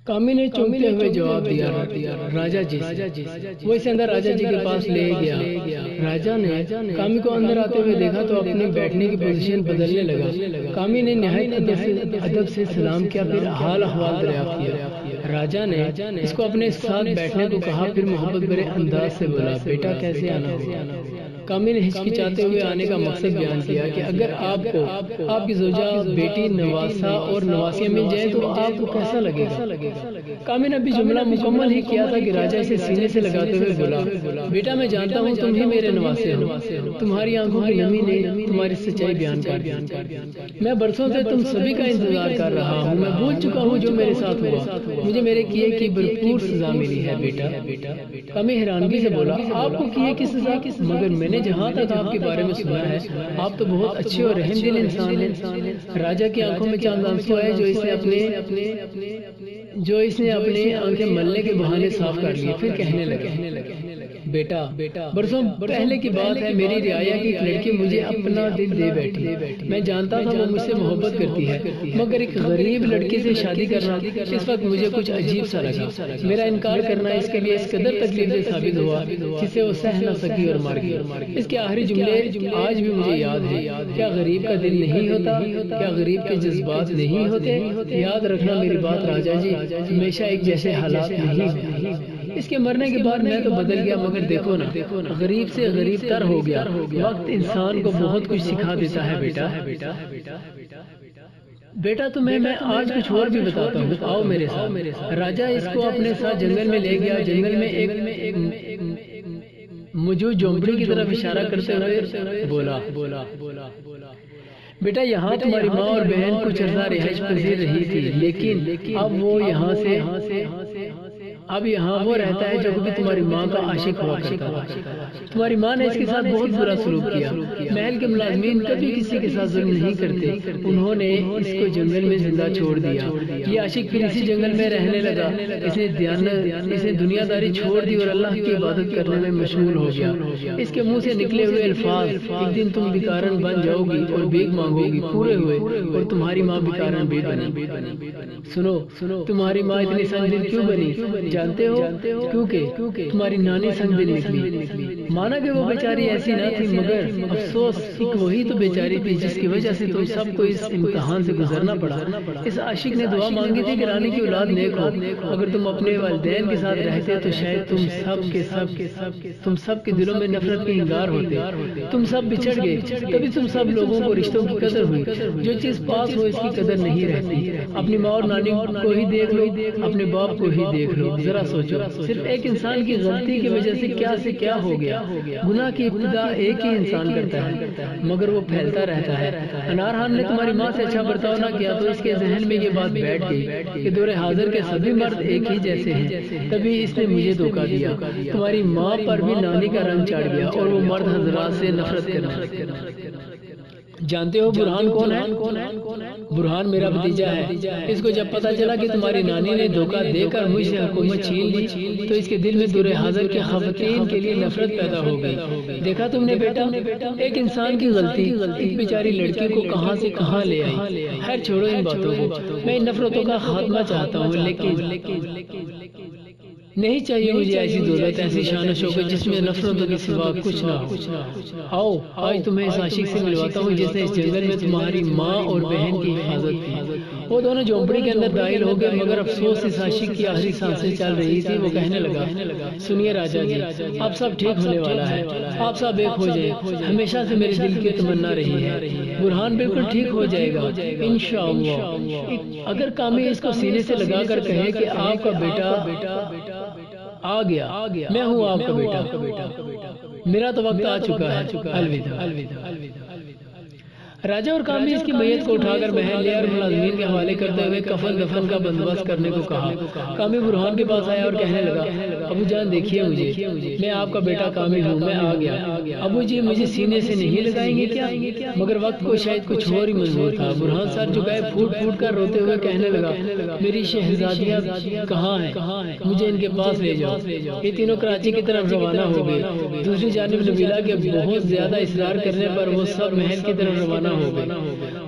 کامی نے چونکتے ہوئے جواب دیا، راجا جی وہ اسے اندر راجا جی کے پاس لے گیا۔ راجا نے کامی کو اندر آتے ہوئے دیکھا تو اپنے بیٹھنے کی پوزیشن بدلنے لگا۔ کامی نے نہایت ادب سے سلام کیا، پھر حال احوال دریافت کیا۔ راجا نے اس کو اپنے ساتھ بیٹھنے کو کہا، پھر محبت بھرے انداز سے بولا، بیٹا کیسے آنا ہوا؟ کامی نے ہچکچاتے ہوئے آنے کا مقصد بیان کیا کہ اگر آپ کو آپ کی زوجہ، بیٹی، نواسہ اور نواسیاں مل جائیں تو آپ کو کیسا لگے گا؟ کامی نے ابھی جملہ مکمل ہی کیا تھا کہ راجا اسے سینے سے لگاتے ہوئے بولا، بیٹا میں جانتا ہوں تم ہی میرے نواسے ہو، تمہاری آنکھوں کی نمی نے تمہاری سچائی بیان کر دی۔ میں برسوں سے تم سبھی کا انتظار کر رہا ہوں، میں بھول چکا ہوں جو میرے ساتھ ہوا، مجھے میرے کیے کی بھرپور سزا ملی ہے بیٹا۔ کامی حیرانگی سے بولا، آپ کو کیے کی سزا؟ مگر میں نے جہاں تک آپ کے بارے میں سنا ہے آپ تو بہت اچھے اور رحم دل انسان ہیں۔ راجا کی آنکھوں میں چاند آنسو ہے جو اس نے اپنے آنکھیں ملنے کے بہانے صاف کر لیے، پھر کہنے لگا، بیٹا برسوں پہلے کی بات ہے، میری رعایا کی ایک لڑکی مجھے اپنا دل دے بیٹھی۔ میں جانتا تھا وہ مجھ سے محبت کرتی ہے، مگر ایک غریب لڑکی سے شادی کرنا اس وقت مجھے کچھ عجیب سا لگا۔ میرا انکار کرنا اس کے لیے اس قدر تکلیف دہ ثابت ہوا جسے وہ سہ نہ سکی اور مر گئی۔ اس کے آخری جملے آج بھی مجھے یاد ہے، کیا غریب کا دل نہیں ہوتا؟ کیا غریب کے جذبات نہیں ہوتے؟ یاد رکھنا میری بات راجا جی، ہمیشہ ایک جیسے حالات نہیں ہوتے۔ اس کے مرنے کے بعد میں تو بدل گیا، مگر دیکھو نا، غریب سے غریب تر ہو گیا۔ وقت انسان کو بہت کچھ سکھا دیتا ہے بیٹا تمہیں میں آج کچھ اور بھی بتاتا ہوں، آؤ میرے ساتھ۔ راجا اس کو اپنے ساتھ جنگل میں لے گیا۔ جنگل میں ایک موجود جھونپڑی کی طرف اشارہ کرتے ہوئے بولا، بیٹا یہاں تمہاری ماں اور بہن کچھ عرصہ رہائش پذیر رہی تھی، لیکن اب یہاں وہ رہتا ہے جو کبھی تمہاری ماں کا عاشق ہوا کرتا تھا۔ تمہاری ماں نے اس کے ساتھ بہت برا سلوک کیا۔ محل کے ملازمین کبھی کسی کے ساتھ ظلم نہیں کرتے، انہوں نے اس کو جنگل میں زندہ چھوڑ دیا۔ یہ عاشق پھر اسی جنگل میں رہنے لگا۔ اس نے دنیا داری چھوڑ دی اور اللہ کی عبادت کرنے میں مشغول ہو گیا۔ اس کے منہ سے نکلے ہوئے الفاظ، ایک دن تم بیکارن بن جاؤ گی اور بھیک مانگو گی، پورے ہوئے، اور تمہاری ماں بیکارن بھی بنی۔ سنو، تمہاری ماں اتنی سنجیدہ کیوں بنی جانتے ہو؟ کیونکہ تمہاری نانی سنگ دل نکلی۔ مانا کہ وہ بیچاری ایسی نہ تھی، مگر افسوس ایک وہی تو بیچاری تھی جس کی وجہ سے تم سب کو اس امتحان سے گزرنا پڑا۔ اس عاشق نے دعا مانگی تھی کہ رانی کی اولاد نیک ہو۔ اگر تم اپنے والدین کے ساتھ رہتے تو شاید تم سب کے دلوں میں نفرت کے انگار ہوتے۔ تم سب بچھڑ گئے، تبھی تم سب لوگوں کو رشتوں کی قدر ہوئی۔ جو چیز پاس ہو اس کی قدر نہیں رہتی۔ اپنی ماں اور نانی کو ہی دیکھ لو، اپنے باپ کو ہی دیکھ لو، ذرا سوچو، صرف ایک انسان کی غلطی کی وجہ سے کیا ہو گیا۔ گناہ کی ابتدا ایک ہی انسان کرتا ہے، مگر وہ پھیلتا رہتا ہے۔ انار خان نے تمہاری ماں سے اچھا برتاؤ نہ کیا تو اس کے ذہن میں یہ بات بیٹھ گئی کہ دور حاضر کے سبھی مرد ایک ہی جیسے ہیں، تبھی اس نے مجھے دھوکہ دیا۔ تمہاری ماں پر بھی نانی کا رنگ چڑھ گیا اور وہ مرد حضرات سے نفرت کرنا۔ جانتے ہو برہان کون ہے؟ برہان میرا بھتیجا ہے۔ اس کو جب پتا چلا کہ تمہاری نانی نے دھوکہ دے کر مجھ سے حکومت چھین لی تو اس کے دل میں دور حاضر کے خواتین کے لیے نفرت پیدا ہو گئی۔ دیکھا تم نے بیٹا، ایک انسان کی غلطی ایک بیچاری لڑکی کو کہاں سے کہاں لے آئی۔ خیر چھوڑو ان باتوں کو، میں ان نفرتوں کا خاتمہ چاہتا ہوں، لیکن نہیں چاہیے مجھے ایسی دولت، ایسی شان و شوکت جس میں نفرتوں کے سوا کچھ نہ ہو۔ آؤ آج تمہیں اس عاشق سے ملواتا ہوں جس نے اس جنگل میں تمہاری ماں اور بہن کی حفاظت کی۔ وہ دونوں جھونپڑی کے اندر داخل ہو گئے، مگر افسوس اس عاشق کی آخری سانسیں چل رہی تھی۔ وہ کہنے لگا، سنیے راجا جی، اب سب ٹھیک ہونے والا ہے، آپ سب ایک ہو جائیں، ہمیشہ سے میرے دل کی تمنا رہی ہے۔ برہان بالکل ٹھیک ہو جائے گا انشاءاللہ۔ اگر کامی اس کو سینے سے لگا کر کہے کہ آپ کا بیٹا آ گیا، میں ہوں آپ کا بیٹا، میرا تو وقت آ چکا ہے، الوداع۔ راجا اور کامی اس کی میت کو اٹھا کر محل لے اور ملازمین کے حوالے کرتے ہوئے کفن دفن کا بندوبست کرنے کو کہا۔ کامی برہان کے پاس آیا اور کہنے لگا، ابو جان دیکھیے مجھے، میں آپ کا بیٹا کامی ہوں، میں آ گیا۔ ابو جی مجھے سینے سے نہیں لگائیں گے کیا؟ مگر وقت کو شاید کچھ اور ہی منظور تھا۔ برہان سر جھکائے پھوٹ پھوٹ کر روتے ہوئے کہنے لگا، میری شہزادیاں کہاں ہیں؟ مجھے ان کے پاس لے جاؤ۔ یہ تینوں کراچی کی طرف روانہ ہو گئے۔ دوسری جانب نبیلہ کے بہت زیادہ اصرار کرنے پر وہ سب محل کی طرف روانہ ہو گئے۔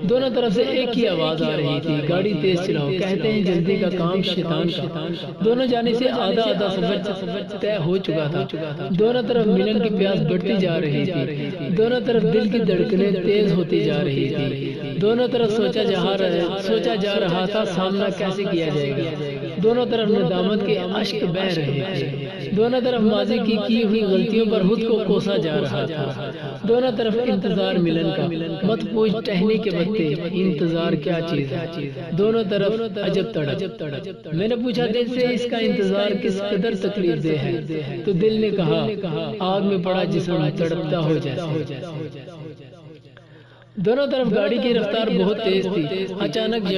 دونوں طرف سے ایک ہی آواز آ رہی تھی، گاڑی تیز چلاؤ، کہتے ہیں جلدی کا کام شیطان کا۔ دونوں جانے سے آدھا سفر طے ہو چکا تھا، دونوں طرف ملن کی پیاس بڑھتی جا رہی تھی، دونوں طرف دل کی دھڑکنیں تیز ہوتی جا رہی تھی، دونوں طرف سوچا جا رہا تھا سامنا کیسے کیا جائے گا، دونوں طرف ندامت کے اشک بہہ رہے تھے، دونوں طرف ماضی کی ہوئی غلطیوں پر خود کو کوسا جا رہا تھا، دونوں طرف انتظار ملن کا، مت پوچھ ٹہنی کے وقتے انتظار کیا چیز ہے، دونوں طرف عجب تڑپ۔ میں نے پوچھا دل سے اس کا انتظار کس قدر تکلیف دہ ہے، تو دل نے کہا آگ میں پڑا جسم تڑپتا ہو جیسے۔ دونوں طرف گاڑی کی رفتار بہت تیز تھی، اچانک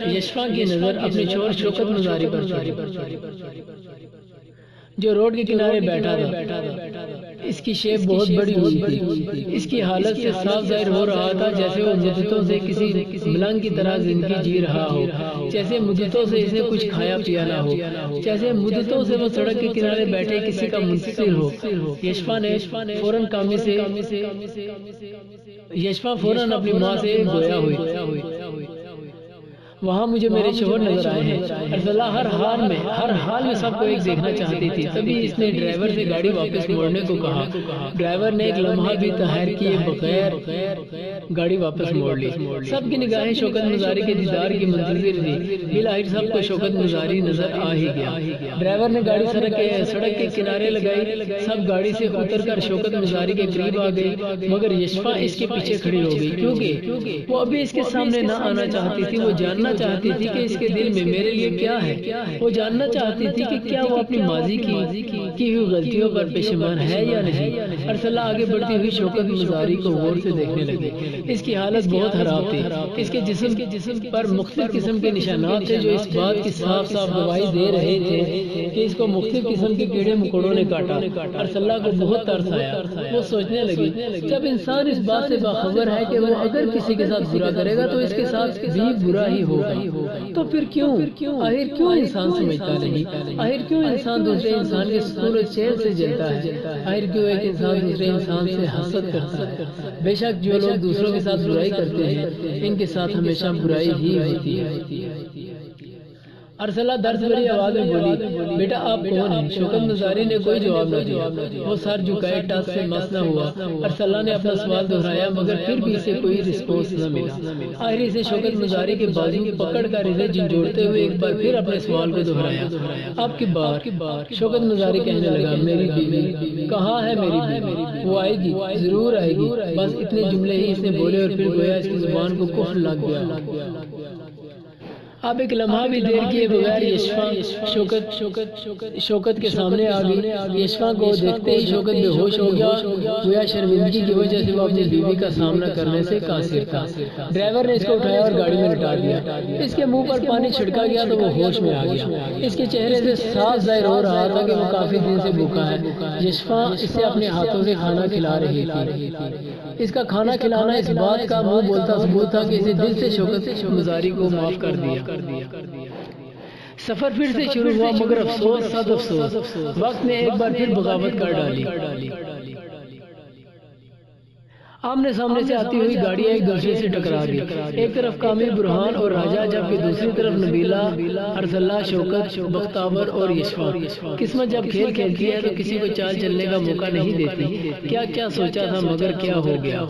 یشفا کی نظر اپنے شور شوکت مزاری پر پڑی، جو روڈ کے کنارے بیٹھا تھا۔ اس کی شیپ بہت بڑی ہوئی تھی، اس کی حالت سے صاف ظاہر ہو رہا تھا جیسے وہ مدتوں سے کسی ملنگ کی طرح زندگی جی رہا ہو، جیسے مدتوں سے اس نے کچھ کھایا پیا نہ ہو، جیسے مدتوں سے وہ سڑک کے کنارے بیٹھے کسی کا منتظر ہو۔ یشفا فوراً اپنی ماں سے گویا ہوئی، وہاں مجھے میرے شوہر نظر آئے ہیں۔ ارسلہ ہر حال میں سب کو ایک دیکھنا چاہتی تھی، تبھی اس نے ڈرائیور سے گاڑی واپس موڑنے کو کہا۔ ڈرائیور نے ایک لمحہ بھی تاخیر کیے بغیر گاڑی واپس موڑ لی۔ سب کی نگاہیں شوکت مزاری کے دیدار کی منتظر تھی، بالآخر سب کو شوکت مزاری نظر آ ہی گیا۔ ڈرائیور نے گاڑی سڑک کے کنارے لگائی، سب گاڑی سے اتر کر شوکت مزاری کے قریب آ گئی، مگر یشفا اس کے پیچھے کھڑی ہو گئی، کیونکہ وہ ابھی اس کے سامنے نہ آنا چاہتی تھی۔ وہ جاننا چاہتی تھی کہ اس کے دل میں میرے لیے کیا ہے، وہ جاننا چاہتی تھی کہ کیا وہ اپنی ماضی کی ہوئی غلطیوں پر پشیمان ہے یا نہیں۔ ارسلہ آگے بڑھتی ہوئی شوکت مزاری کو غور سے دیکھنے لگی۔ اس کی حالت بہت خراب تھی، اس کے جسم پر مختلف قسم کے نشانات تھے جو اس بات کی صاف گواہی دے رہے تھے کہ اس کو مختلف قسم کے کیڑے مکوڑوں نے کاٹا۔ ارسلہ کو بہت ترس آیا، وہ سوچنے لگی جب انسان اس بات سے باخبر ہے کہ وہ اگر کسی کے ساتھ برا کرے گا تو اس کے ساتھ بھی برا ہی ہوگا، تو پھر آخر کیوں انسان سمجھتا نہیں، آخر کیوں انسان دوسرے انسان کے سکون و چین سے جلتا ہے، آخر کیوں ایک انسان دوسرے انسان سے حسد کرتا ہے۔ بے شک جو لوگ دوسروں کے ساتھ برائی کرتے ہیں ان کے ساتھ ہمیشہ برائی ہی ہوتی ہے۔ ارسلہ درد بھری آواز میں بولی، بیٹا آپ کون ہیں؟ شوکت مزاری نے کوئی جواب نہ دیا، وہ سر جھکائے ٹس سے مس نہ ہوا۔ ارسلہ نے اپنا سوال دہرایا مگر پھر بھی اسے کوئی رسپانس نہ ملا۔ آخر اسے شوکت مزاری کے بازو پکڑ کر اسے جھنجھوڑتے ہوئے ایک بار پھر اپنے سوال کو دہرایا۔ اب کی بار شوکت مزاری کہنے لگا، میری بیوی کہاں ہے؟ میری بیوی وہ آئے گی، ضرور آئے گی، بس اتنے جملے ہی اس نے بولے اور پھر گویا اس کی زبان کو کفر لگ گیا۔ اب ایک لمحہ بھی دیر کیے بغیر یشفا شوکت کے سامنے آ گئی۔ یشفا کو دیکھتے ہی شوکت بے ہوش ہو گیا، گویا شرمندگی کی وجہ سے وہ اپنی بیوی کا سامنا کرنے سے قاصر تھا۔ ڈرائیور نے اس کو اٹھایا اور گاڑی میں لٹا دیا۔ اس کے منہ پر پانی چھڑکا گیا تو وہ ہوش میں آ گیا۔ اس کے چہرے سے صاف ظاہر ہو رہا تھا کہ وہ کافی دن سے بھوکا ہے۔ یشفا اسے اپنے ہاتھوں سے کھانا کھلا رہی تھی۔ اس کا کھانا کھلانا اس بات کا منہ بولتا ثبوت تھا کہ اسے دل سے شوکت مزاری کو معاف کر دیا۔ سفر پھر سے شروع ہوا مگر افسوس صد افسوس، وقت نے ایک بار پھر بغاوت کر ڈالی۔ آمنے سامنے سے آتی ہوئی گاڑیاں ایک دوسرے سے ٹکرا دی، ایک طرف کامل برہان اور راجہ جبکہ دوسری طرف نبیلہ، ارسلہ، شوکت، بختاور اور یشفا۔ قسمت جب کھیل کھیلتی ہے تو کسی کو چال چلنے کا موقع نہیں دیتی۔ کیا سوچا تھا مگر کیا ہو گیا۔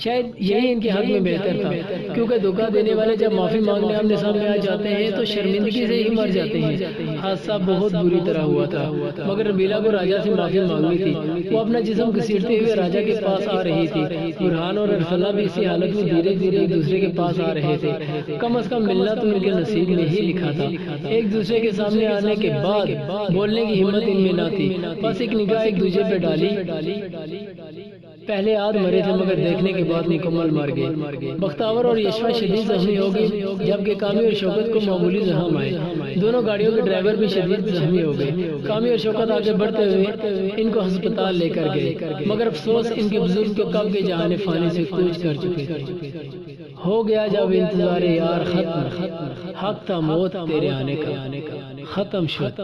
شاید یہی ان کے حق میں بہتر تھا، کیونکہ دھوکہ دینے والے جب معافی مانگنے آمنے سامنے آ جاتے ہیں تو شرمندگی سے ہی مر جاتے ہیں۔ حادثہ بہت بری طرح ہوا تھا مگر نبیلہ کو راجہ سے معافی مانگنی تھی۔ وہ اپنا جسم گھسیٹتے ہوئے راجہ کے پاس آ رہی تھی۔ برہان اور ارسلہ بھی اسی حالت میں دھیرے دھیرے ایک دوسرے کے پاس آ رہے تھے۔ کم از کم ملنا تو ان کے نصیب میں ہی لکھا تھا۔ ایک دوسرے کے سامنے آنے کے بعد بولنے کی ہمت ان میں نہ تھی، بس ایک نگاہ ایک دوسرے پہ ڈالی۔ پہلے آدھ مرے تھے مگر دیکھنے کے بعد مکمل مر گئے۔ بختاور اور یشفا شدید زخمی ہو گئے جبکہ کامی اور شوکت کو معمولی زخم آئے۔ دونوں گاڑیوں کے ڈرائیور بھی شدید زخمی ہو گئے۔ کامی اور شوکت آگے بڑھتے ہوئے ان کو ہسپتال لے کر گئے مگر افسوس ان کے بزرگ کو کب کے جہان فانی سے کوچ کر چکے تھے۔ ہو گیا جب انتظار یار ختم، حق تھا موت تیرے آنے کا، ختم شد۔